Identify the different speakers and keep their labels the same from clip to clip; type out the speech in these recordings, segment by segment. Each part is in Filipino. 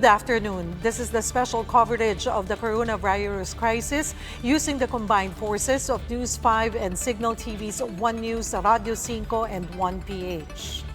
Speaker 1: Good afternoon. This is the special coverage of the coronavirus crisis using the combined forces of News 5 and Signal TV's One News, Radio 5 and 1PH.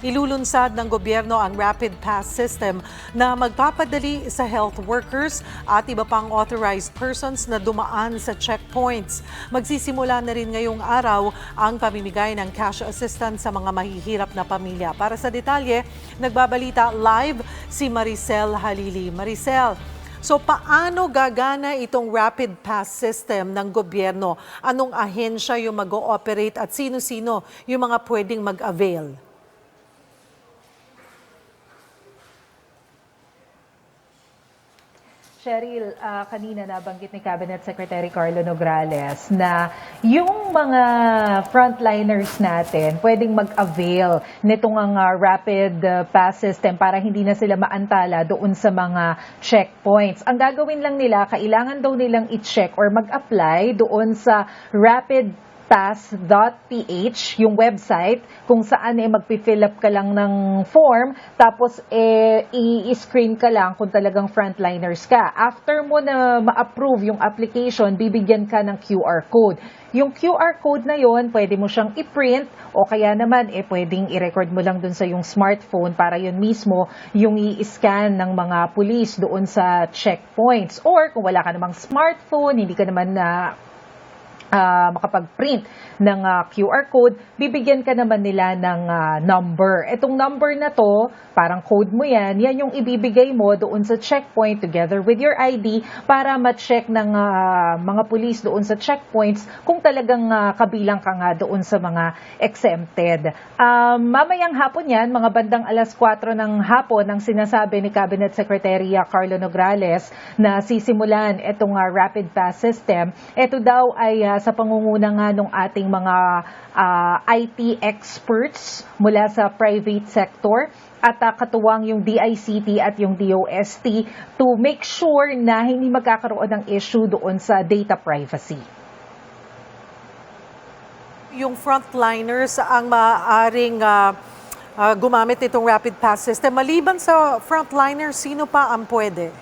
Speaker 1: Ilulunsad ng gobyerno ang rapid pass system na magpapadali sa health workers at iba pang authorized persons na dumaan sa checkpoints. Magsisimula na rin ngayong araw ang pamimigay ng cash assistance sa mga mahihirap na pamilya. Para sa detalye, nagbabalita live si Maricel Halili. Maricel, so paano gagana itong rapid pass system ng gobyerno? Anong ahensya yung mag-ooperate at sino-sino yung mga pwedeng mag-avail?
Speaker 2: Cheryl, kanina nabanggit ni Cabinet Secretary Carlo Nograles na yung mga frontliners natin pwedeng mag-avail nitong ang rapid pass system para hindi na sila maantala doon sa mga checkpoints. Ang gagawin lang nila, kailangan daw nilang i-check or mag-apply doon sa rapidpass.ph, yung website, kung saan magpi-fill up ka lang ng form, tapos i-screen ka lang kung talagang frontliners ka. After mo na ma-approve yung application, bibigyan ka ng QR code. Yung QR code na yon, pwede mo siyang i-print o kaya naman pwedeng i-record mo lang dun sa yung smartphone para yun mismo yung i-scan ng mga pulis doon sa checkpoints. Or kung wala ka namang smartphone, hindi ka naman na makapag-print ng QR code, bibigyan ka naman nila ng number. Itong number na to, parang code mo yan yung ibibigay mo doon sa checkpoint together with your ID para ma-check ng mga police doon sa checkpoints kung talagang kabilang ka nga doon sa mga exempted. Mamayang hapon yan, mga bandang 4:00 ng hapon, ang sinasabi ni Cabinet Secretary Carlo Nograles na sisimulan itong rapid pass system. Ito daw ay sa pangunguna nga ng ating mga IT experts mula sa private sector at katuwang yung DICT at yung DOST to make sure na hindi magkakaroon ng issue doon sa data privacy.
Speaker 1: Yung frontliners ang maaaring gumamit itong rapid pass system. Maliban sa frontliners, sino pa ang pwede?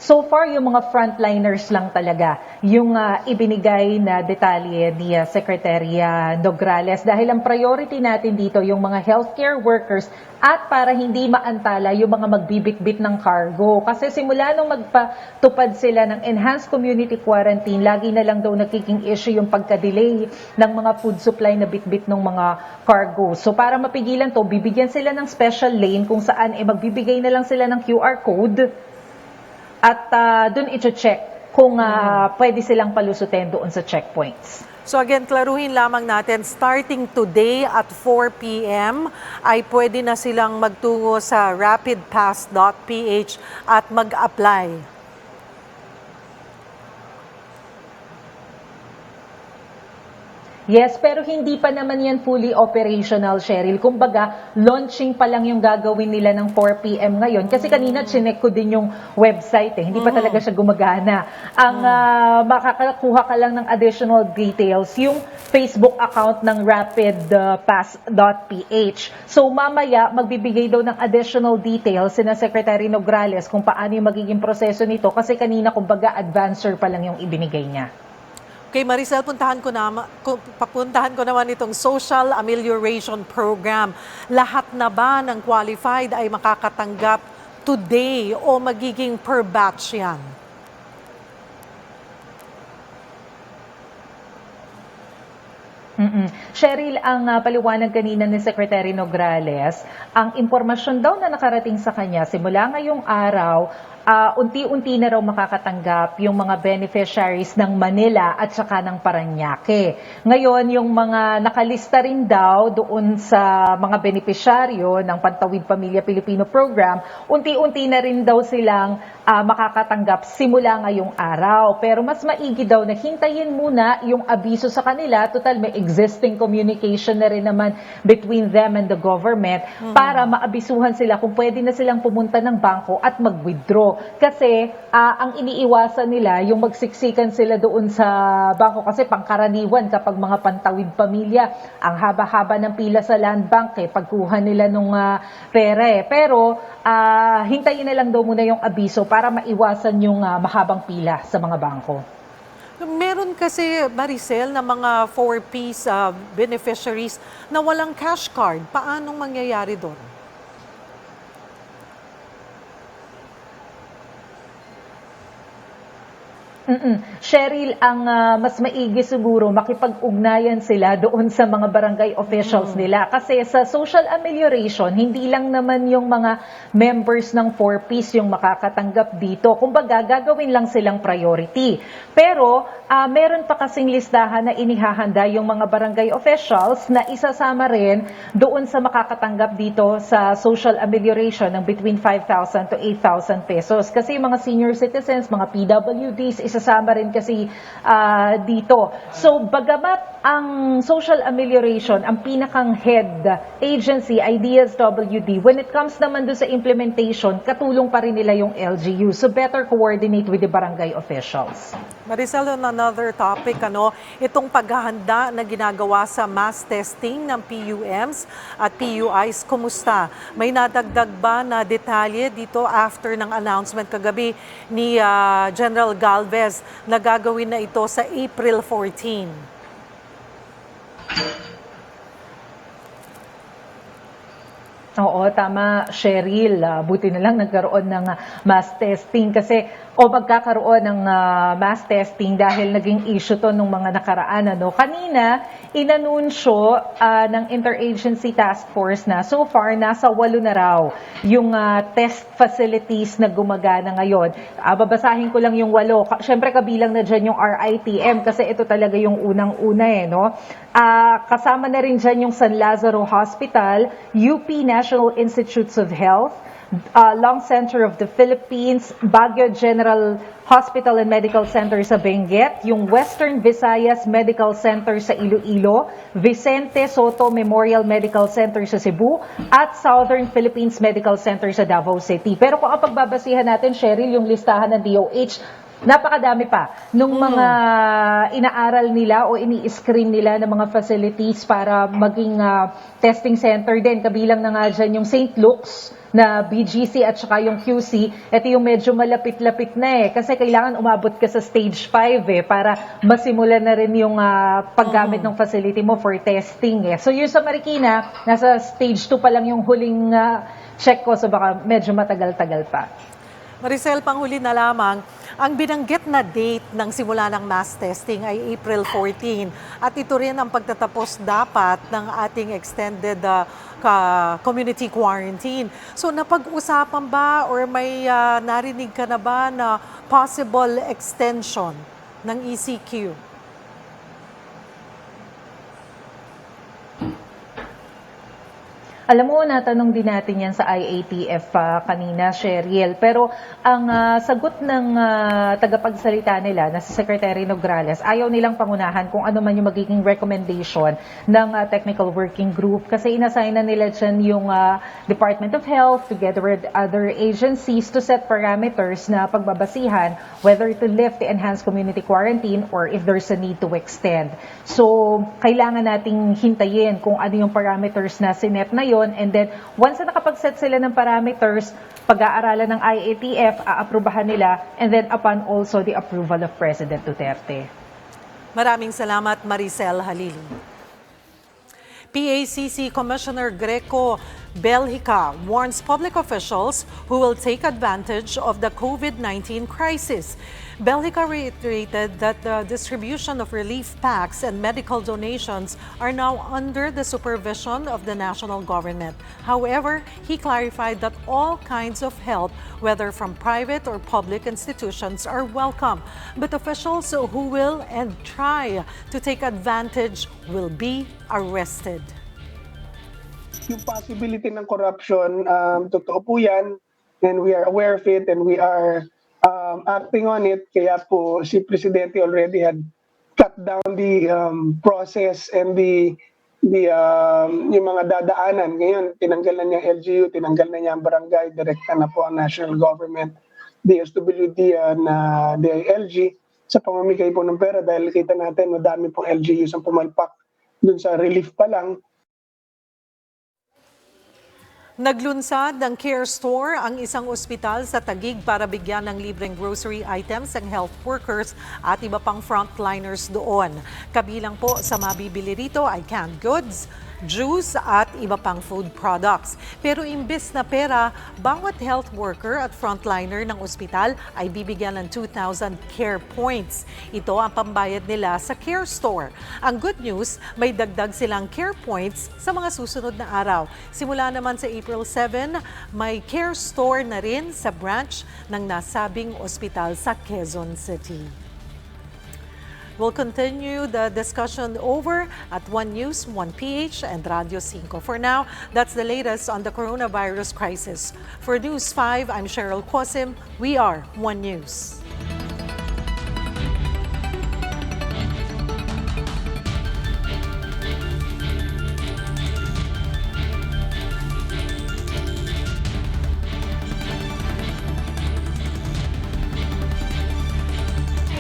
Speaker 2: So far, yung mga frontliners lang talaga yung ibinigay na detalye ni Secretary Nograles dahil ang priority natin dito yung mga healthcare workers at para hindi maantala yung mga magbibitbit ng cargo. Kasi simula nung magpatupad sila ng enhanced community quarantine, lagi na lang daw nagiging issue yung pagka-delay ng mga food supply na bitbit ng mga cargo. So para mapigilan to, bibigyan sila ng special lane kung saan magbibigay na lang sila ng QR code at doon i-check kung pwede silang palusutin doon sa checkpoints.
Speaker 1: So again, klaruhin lamang natin, starting today at 4 p.m. ay pwede na silang magtungo sa rapidpass.ph at mag-apply.
Speaker 2: Yes, pero hindi pa naman yan fully operational, Cheryl. Kumbaga, launching pa lang yung gagawin nila ng 4 p.m. ngayon. Kasi kanina, chinek ko din yung website. Hindi pa talaga siya gumagana. Ang makakakuha ka lang ng additional details, yung Facebook account ng rapidpass.ph. So mamaya, magbibigay daw ng additional details sina Secretary Nograles kung paano yung magiging proseso nito. Kasi kanina, kumbaga, advancer pa lang yung ibinigay niya.
Speaker 1: Okay, Maricel, papuntahan ko naman itong Social Amelioration Program. Lahat na ba ng qualified ay makakatanggap today o magiging per batch yan?
Speaker 2: Cheryl, ang paliwanag kanina ni Secretary Nograles, ang impormasyon daw na nakarating sa kanya simula ngayong araw, unti-unti na raw makakatanggap yung mga beneficiaries ng Manila at saka ng Parañaque. Ngayon, yung mga nakalista rin daw doon sa mga beneficiaryo ng Pantawid Pamilya Pilipino Program, unti-unti na rin daw silang makakatanggap simula ngayong araw. Pero mas maigi daw na hintayin muna yung abiso sa kanila, total may existing open communication na rin naman between them and the government para maabisuhan sila kung pwede na silang pumunta ng bangko at mag-withdraw. Kasi ang iniiwasan nila yung magsiksikan sila doon sa bangko kasi pangkaraniwan kapag mga pantawid pamilya, ang haba-haba ng pila sa land bank pagkuha nila nung pera Pero hintayin na lang daw muna yung abiso para maiwasan yung mahabang pila sa mga bangko.
Speaker 1: Meron kasi, Maricel, na mga 4Ps beneficiaries na walang cash card. Paanong mangyayari doon?
Speaker 2: Cheryl, ang mas maigi siguro makipag-ugnayan sila doon sa mga barangay officials nila. Kasi sa social amelioration, hindi lang naman yung mga members ng 4Ps yung makakatanggap dito. Kumbaga, gagawin lang silang priority. Pero meron pa kasing listahan na inihahanda yung mga barangay officials na isasama rin doon sa makakatanggap dito sa social amelioration ng between 5,000 to 8,000 pesos. Kasi yung mga senior citizens, mga PWDs, isasama rin kasi dito. So, bagamat ang social amelioration, ang pinakang head agency ay DSWD, when it comes naman doon sa implementation, katulong pa rin nila yung LGU. So, better coordinate with the barangay officials.
Speaker 1: Maricel, on another topic, itong paghahanda na ginagawa sa mass testing ng PUMs at PUIs, kumusta? May nadagdag ba na detalye dito after ng announcement kagabi ni General Galvez na gagawin na ito sa April 14?
Speaker 2: Oo, tama, Cheryl. Buti na lang nagkaroon ng mass testing kasi magkakaroon ng mass testing dahil naging issue to nung mga nakaraan. Kanina, inanunsyo ng Interagency Task Force na so far nasa 8 na raw yung test facilities na gumagana ngayon. Babasahin ko lang yung 8. Siyempre kabilang na dyan yung RITM kasi ito talaga yung unang-una kasama na rin dyan yung San Lazaro Hospital, UP National Institutes of Health, Lung Center of the Philippines, Baguio General Hospital and Medical Center sa Benguet, yung Western Visayas Medical Center sa Iloilo, Vicente Soto Memorial Medical Center sa Cebu, at Southern Philippines Medical Center sa Davao City. Pero kung ang pagbabasihan natin, Cheryl, yung listahan ng DOH, napakadami pa nung mga inaaral nila o ini-screen nila ng mga facilities para maging testing center din. Kabilang na nga dyan yung St. Luke's na BGC at saka yung QC. Ito yung medyo malapit-lapit na kasi kailangan umabot ka sa stage 5 para masimulan na rin yung paggamit ng facility mo for testing So yung sa Marikina, nasa stage 2 pa lang yung huling check ko, so baka medyo matagal-tagal pa.
Speaker 1: Maricel, panghuli na lamang, ang binanggit na date ng simula ng mass testing ay April 14 at ito rin ang pagtatapos dapat ng ating extended community quarantine. So napag-usapan ba or may narinig ka na ba na possible extension ng ECQ?
Speaker 2: Alam mo, natanong din natin yan sa IATF kanina, Cheryl. Pero ang sagot ng tagapagsalita nila na si Secretary Nograles, ayaw nilang pangunahan kung ano man yung magiging recommendation ng technical working group. Kasi inassign na nila dyan yung Department of Health together with other agencies to set parameters na pagbabasihan whether to lift the enhanced community quarantine or if there's a need to extend. So, kailangan nating hintayin kung ano yung parameters na sinet na yun. And then, once na nakapag-set sila ng parameters, pag-aaralan ng IATF, aaprubahan nila, and then upon also the approval of President Duterte.
Speaker 1: Maraming salamat, Maricel Halili. PACC Commissioner Greco Belgica warns public officials who will take advantage of the COVID-19 crisis. Belgica reiterated that the distribution of relief packs and medical donations are now under the supervision of the national government. However, he clarified that all kinds of help, whether from private or public institutions, are welcome. But officials who will and try to take advantage will be arrested.
Speaker 3: Yung possibility ng corruption, totoo po yan, and we are aware of it, and we are acting on it. Kaya po si Presidente already had cut down the process and yung mga dadaanan. Ngayon, tinanggal na niya LGU, tinanggal na niya ang barangay, direkta na po ang national government, DSWD, na DILG sa pamamigay po ng pera dahil kita natin madami pong LGUs ang pumalpak dun sa relief pa lang.
Speaker 1: Naglunsad ng Care Store ang isang ospital sa Taguig para bigyan ng libreng grocery items ang health workers at iba pang frontliners doon. Kabilang po sa mabibili rito ay canned goods, juice at iba pang food products. Pero imbes na pera, bawat health worker at frontliner ng ospital ay bibigyan ng 2,000 care points. Ito ang pambayad nila sa Care Store. Ang good news, may dagdag silang care points sa mga susunod na araw. Simula naman sa April 7, may Care Store na rin sa branch ng nasabing ospital sa Quezon City. We'll continue the discussion over at One News, 1PH, and Radio 5. For now, that's the latest on the coronavirus crisis. For News 5, I'm Cheryl Quasim. We are One News.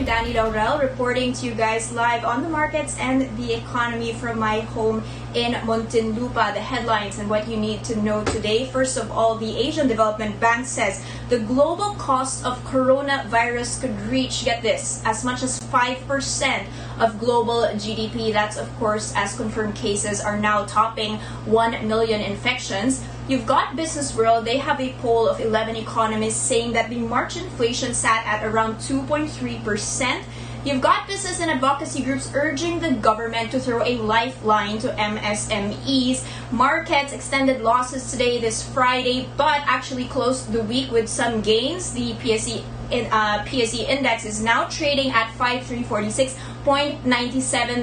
Speaker 4: Danny Laurel reporting to you guys live on the markets and the economy from my home in Muntinlupa. The headlines and what you need to know today. First of all, the Asian Development Bank says the global cost of coronavirus could reach, get this, as much as 5% of global GDP. That's, of course, as confirmed cases are now topping 1 million infections. You've got Business World. They have a poll of 11 economists saying that the March inflation sat at around 2.3%. You've got business and advocacy groups urging the government to throw a lifeline to MSMEs. Markets extended losses today, this Friday, but actually closed the week with some gains. The PSEi index is now trading at 5346.97.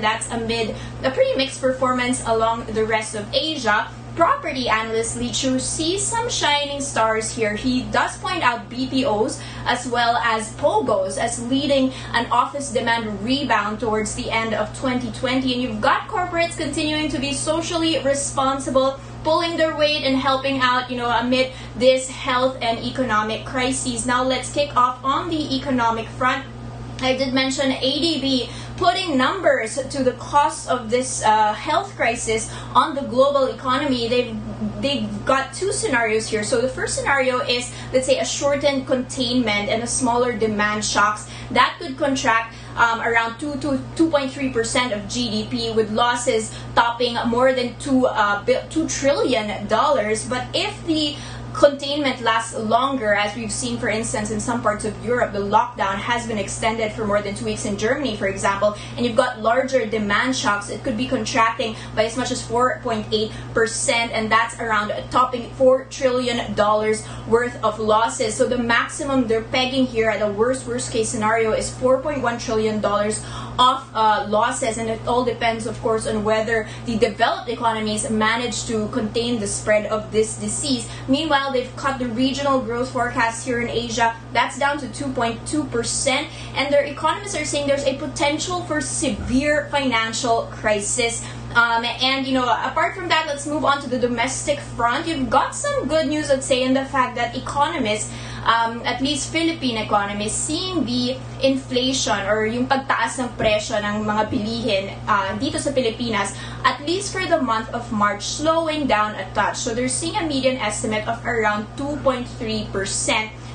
Speaker 4: That's amid a pretty mixed performance along the rest of Asia. Property analyst Lee Chu sees some shining stars here. He does point out BPOs as well as POGOs as leading an office demand rebound towards the end of 2020. And you've got corporates continuing to be socially responsible, pulling their weight and helping out, amid this health and economic crises. Now let's kick off on the economic front. I did mention ADB putting numbers to the cost of this health crisis on the global economy. They've got two scenarios here. So the first scenario is, let's say, a shortened containment and a smaller demand shocks that could contract around 2 to 2.3% of GDP, with losses topping more than $2 trillion. But if the containment lasts longer, as we've seen, for instance, in some parts of Europe, the lockdown has been extended for more than 2 weeks in Germany, for example, and you've got larger demand shocks, it could be contracting by as much as 4.8%, and that's around topping $4 trillion worth of losses. So the maximum they're pegging here at a worst case scenario is $4.1 trillion of losses, and it all depends, of course, on whether the developed economies manage to contain the spread of this disease. Meanwhile, they've cut the regional growth forecast here in Asia. That's down to 2.2%, and their economists are saying there's a potential for severe financial crisis. Apart from that, let's move on to the domestic front. You've got some good news, I'd say, in the fact that economists, at least Philippine economists, seeing the inflation or yung pagtaas ng presyo ng mga bilihin dito sa Pilipinas, at least for the month of March, slowing down a touch. So they're seeing a median estimate of around 2.3%.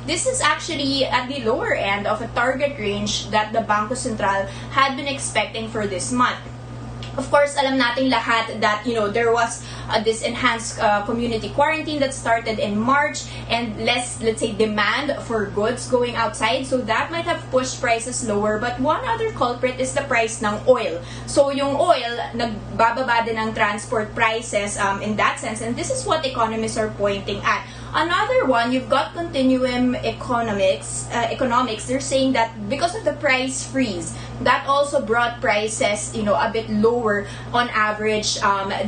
Speaker 4: This is actually at the lower end of a target range that the Bangko Sentral had been expecting for this month. Of course, alam nating lahat that, there was this enhanced community quarantine that started in March and less, let's say, demand for goods going outside. So that might have pushed prices lower. But one other culprit is the price ng oil. So yung oil, nagbababa din ng transport prices in that sense. And this is what economists are pointing at. Another one, you've got Continuum Economics. They're saying that because of the price freeze that also brought prices, a bit lower on average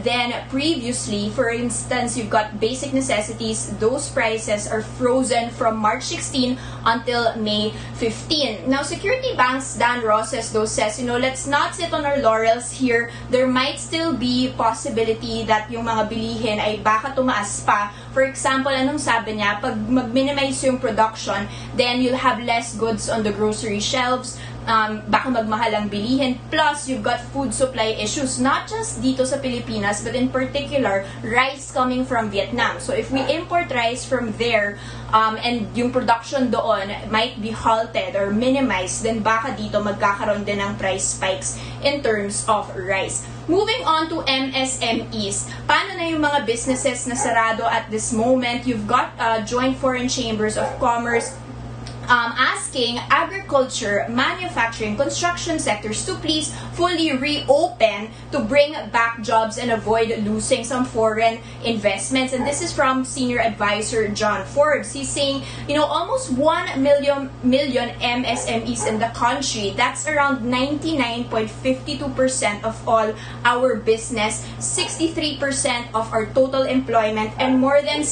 Speaker 4: than previously. For instance, you've got basic necessities. Those prices are frozen from March 16 until May 15. Now, Security Bank's Dan Roses though says, let's not sit on our laurels here. There might still be possibility that yung mga bilihin ay baka tumaas pa. For example, anong sabi niya? Pag mag-minimize yung production, then you'll have less goods on the grocery shelves. Baka magmahal ang bilihin. Plus, you've got food supply issues, not just dito sa Pilipinas, but in particular, rice coming from Vietnam. So if we import rice from there, and yung production doon might be halted or minimized, then baka dito magkakaroon din ng price spikes in terms of rice. Moving on to MSMEs. Paano na yung mga businesses na sarado at this moment? You've got joint foreign chambers of commerce asking agriculture, manufacturing, construction sectors to please fully reopen to bring back jobs and avoid losing some foreign investments. And this is from Senior Advisor John Forbes. He's saying, almost 1 million MSMEs in the country. That's around 99.52% of all our business, 63% of our total employment, and more than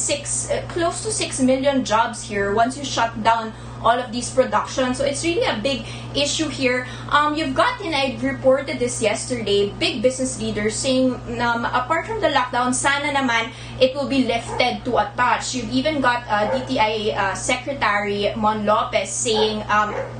Speaker 4: close to 6 million jobs here once you shut down all of these productions. So it's really a big issue here. You've got, and I reported this yesterday, big business leaders saying, apart from the lockdown, sana naman it will be lifted to a touch. You've even got DTI Secretary Mon Lopez saying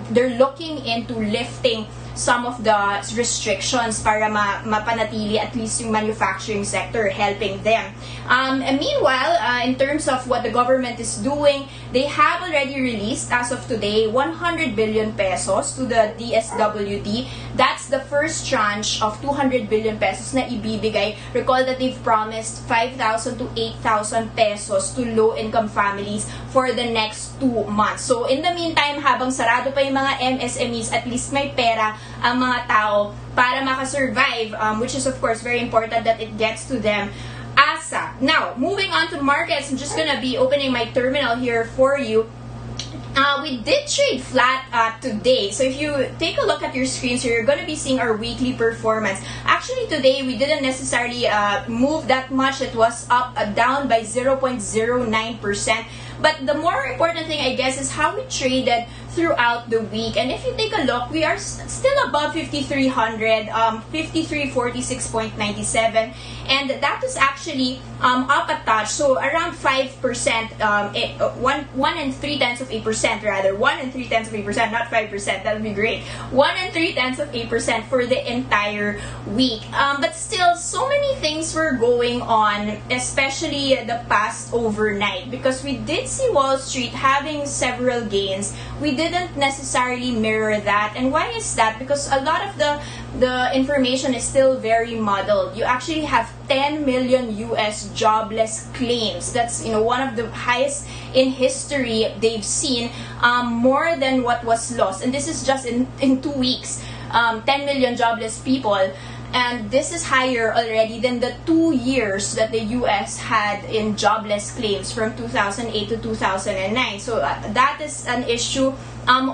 Speaker 4: they're looking into lifting some of the restrictions para mapanatili at least yung manufacturing sector, helping them. And meanwhile, in terms of what the government is doing, they have already released, as of today, 100 billion pesos to the DSWD. That's the first tranche of 200 billion pesos na ibibigay. Recall that they've promised 5,000 to 8,000 pesos to low-income families for the next 2 months. So, in the meantime, habang sarado pa yung mga MSMEs, at least may pera ang mga tao para makasurvive, which is of course very important that it gets to them ASAP. Now, moving on to markets, I'm just gonna be opening my terminal here for you. We did trade flat today. So if you take a look at your screens here, you're going to be seeing our weekly performance. Actually, today we didn't necessarily move that much. It was down by 0.09%. But the more important thing, I guess, is how we traded throughout the week. And if you take a look, we are still above 5,300, 5,346.97. And that is actually up a touch. So around 5%, 1 3/10% rather. 1 3/10%, not 5%. That would be great. 1 3/10% for the entire week. But still, so many things were going on, especially the past overnight, because we did see Wall Street having several gains. We didn't necessarily mirror that. And why is that? Because a lot of the information is still very muddled. You actually have 10 million US jobless claims. That's one of the highest in history they've seen, more than what was lost. And this is just in 2 weeks. 10 million jobless people. And this is higher already than the 2 years that the US had in jobless claims from 2008 to 2009. So that is an issue.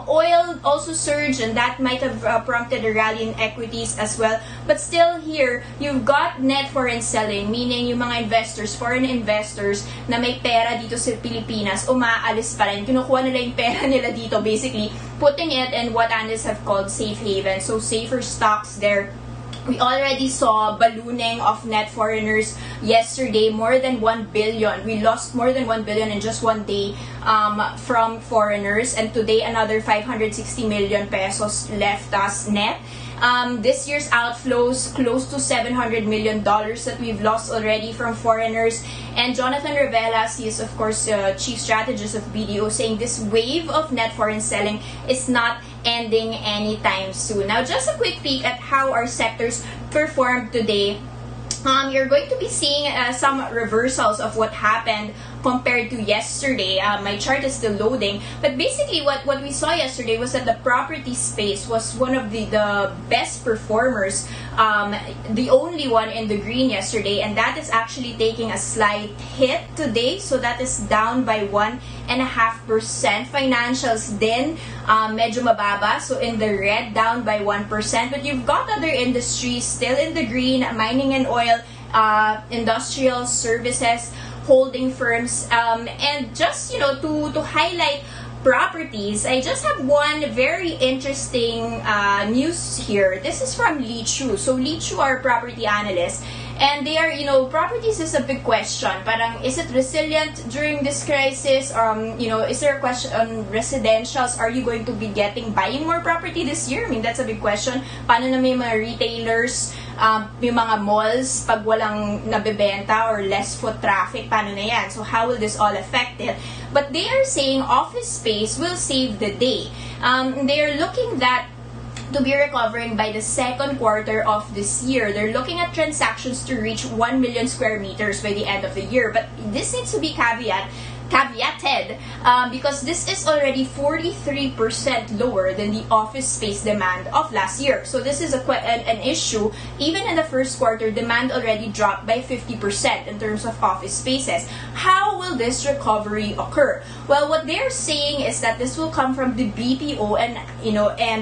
Speaker 4: Oil also surged, and that might have prompted a rally in equities as well. But still here, you've got net foreign selling, meaning yung mga investors, foreign investors na may pera dito sa Pilipinas, umaalis pa rin. Kinukuha nila yung pera nila dito, basically putting it in what analysts have called safe haven. So safer stocks there. We already saw ballooning of net foreigners yesterday, more than 1 billion. We lost more than 1 billion in just one day from foreigners. And today, another 560 million pesos left us net. This year's outflows, close to $700 million that we've lost already from foreigners. And Jonathan Revelas, he is of course chief strategist of BDO, saying this wave of net foreign selling is not ending anytime soon. Now, just a quick peek at how our sectors performed today. You're going to be seeing some reversals of what happened compared to yesterday. My chart is still loading, but basically what we saw yesterday was that the property space was one of the best performers, the only one in the green yesterday, and that is actually taking a slight hit today, so that is down by 1.5%. Financials din medyo mababa, so in the red, down by 1%, but you've got other industries still in the green: mining and oil, industrial services, holding firms, and just to highlight properties, I just have one very interesting news here. This is from Lee Chu. So Lee Chu are property analysts, and they are, properties is a big question. Parang, is it resilient during this crisis? Is there a question on residentials? Are you going to be buying more property this year? I mean, that's a big question. Paano na may mga retailers, yung mga malls, pag walang nabebenta or less foot traffic, paano na yan? So how will this all affect it? But they are saying office space will save the day. They are looking to be recovering by the second quarter of this year. They're looking at transactions to reach 1 million square meters by the end of the year. But this needs to be caveated because this is already 43% lower than the office space demand of last year. So this is an issue. Even in the first quarter, demand already dropped by 50% in terms of office spaces. How will this recovery occur? Well, what they're saying is that this will come from the BPO and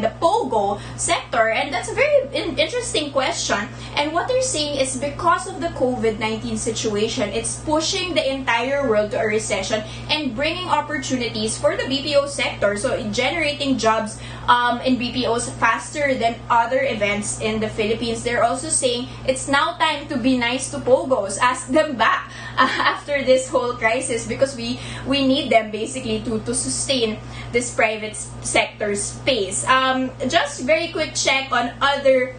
Speaker 4: the POGO sector, and that's a very interesting question. And what they're saying is because of the COVID-19 situation, it's pushing the entire world to a recession and bringing opportunities for the BPO sector, so generating jobs in BPOs faster than other events in the Philippines. They're also saying it's now time to be nice to POGOs, ask them back after this whole crisis, because we need them basically to sustain this private sector space. Just very quick check on other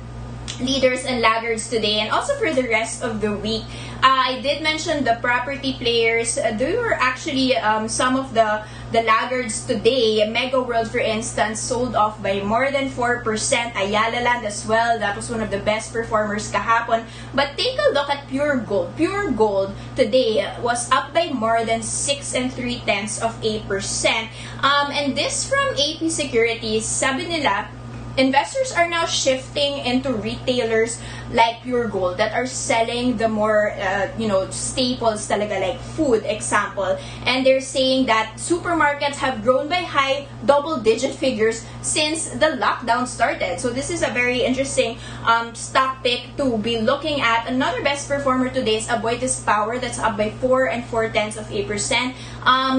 Speaker 4: leaders and laggards today, and also for the rest of the week. I did mention the property players. They were actually some of the laggards today. Mega World, for instance, sold off by more than 4%. Ayala Land as well. That was one of the best performers kahapon. But take a look at Pure Gold. Pure Gold today was up by more than 6 3/10%. And this from AP Securities. Sabi nila, investors are now shifting into retailers like Pure Gold that are selling the more, staples talaga, like food, example. And they're saying that supermarkets have grown by high double-digit figures since the lockdown started. So this is a very interesting stock pick to be looking at. Another best performer today is Aboitiz Power. That's up by 4 4/10%.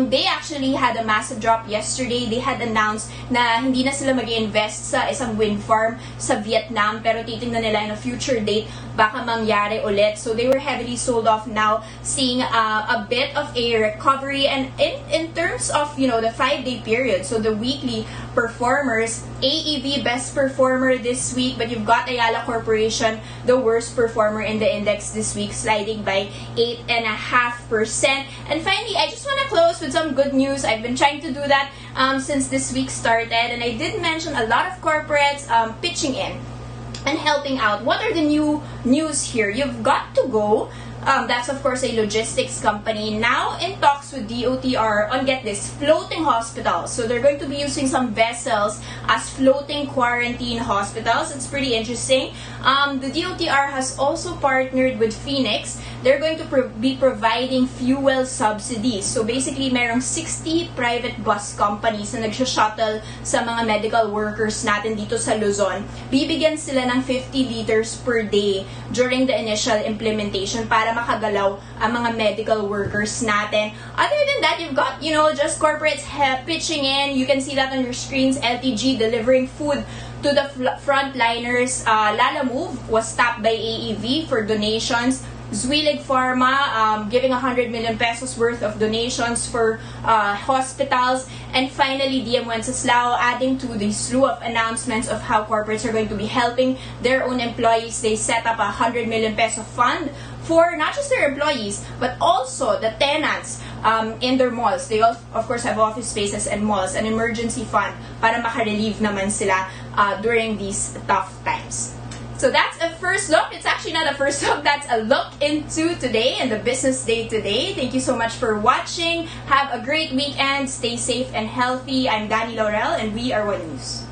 Speaker 4: They actually had a massive drop yesterday. They had announced na hindi na sila mag-invest sa isang wind farm sa Vietnam, pero titingnan nila in a future date baka mangyari ulit. So they were heavily sold off now, seeing a bit of a recovery. And in terms of the 5-day period, so the weekly performers, AEV best performer this week, but you've got Ayala Corporation, the worst performer in the index this week, sliding by 8.5%. And finally, I just want to close with some good news. I've been trying to do that since this week started, and I did mention a lot of corporates pitching in and helping out. What are the new news here? You've got to go. That's of course a logistics company, now in talks with DOTR on, get this, floating hospitals. So they're going to be using some vessels as floating quarantine hospitals. It's pretty interesting. The DOTR has also partnered with Phoenix. They're going to be providing fuel subsidies. So basically, merong 60 private bus companies na nagsha-shuttle sa mga medical workers natin dito sa Luzon. Bibigyan sila ng 50 liters per day during the initial implementation para makagalaw ang mga medical workers natin. Other than that, you've got, just corporates pitching in. You can see that on your screens. LTG delivering food to the frontliners. Lala Move was tapped by AEV for donations. Zuilig Pharma giving 100 million pesos worth of donations for hospitals. And finally, DM Wenceslao adding to the slew of announcements of how corporates are going to be helping their own employees. They set up a 100 million peso fund for not just their employees, but also the tenants in their malls. They of course have office spaces and malls, an emergency fund para makarelieve naman sila during these tough times. So that's a first look. It's actually not a first look. That's a look into today and the business day today. Thank you so much for watching. Have a great weekend. Stay safe and healthy. I'm Danny Laurel and we are One News.